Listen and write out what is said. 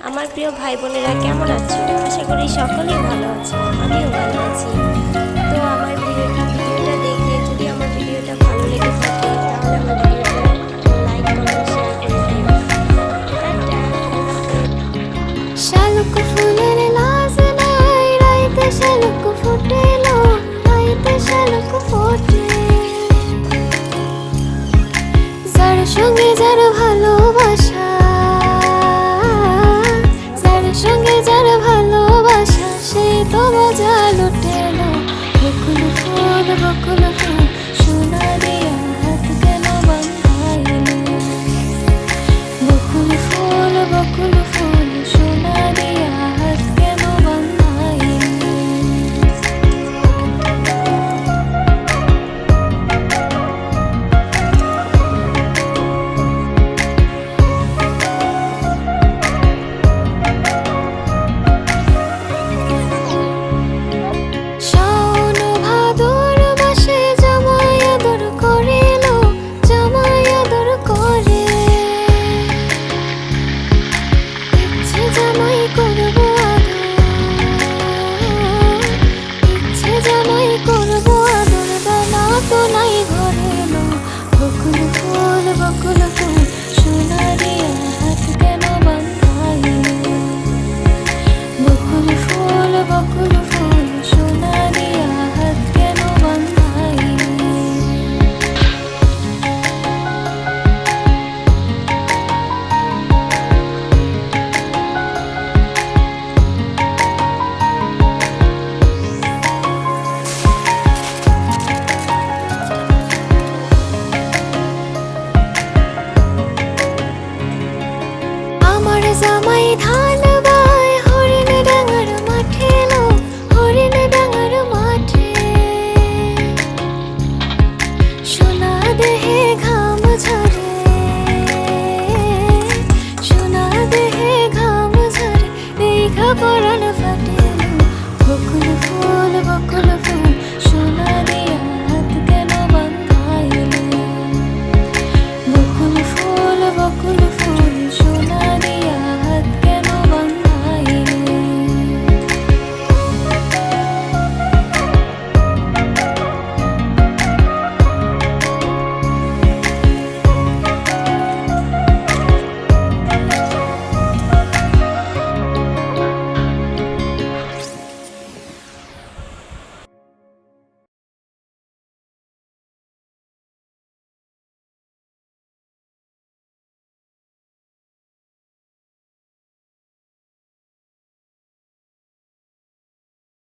আমার প্রিয় ভাই বোনেরা কেমন আছো? আশা করি সকলেই ভালো আছো, আমিও ভালো আছি। তো আমার ভিডিওটা দেখে যদি আমার ভিডিওটা ভালো লেগে থাকে তাহলে আমার ভিডিওটা লাইক কমেন্ট শেয়ার করে দিও। টাটা। শালুক ফুলের লাজ নাই, রাইতে শালুক ফুটেলো, রাইতে শালুক ফোটে। যার সঙ্গে যার ভালোবাসা, যার সঙ্গে যার ভালোবাসা, সে তো মজা লুটেলো। বকুল ফুল সোনা দিয়া হাত কেন বাঁধাইলো? বকুল ফুল সোনা দিয়া হাত কেন বাঁধাইলো? শাওন ভাদর মাসে জামাই আদর করিলো, জামাই আদর করে। ইচ্ছে জামাই করব আদর, ইচ্ছে জামাই করব আদর, বেলা তো নাই ঘরে এলো। বকুল ফুল সোনা দিয়া হাত কেন বাঁধাইলো? বকুল ফুল সোনা দিয়া হাত কেন বাঁধাইলো? আমার জামাই ধান বায় হরিণ ডাঙার মাঠে এলো, হরিণ ডাঙার মাঠে। সোনা দেহে ঘাম ঝরে, সোনা দেহে ঘাম ঝরে, দেখা পড়া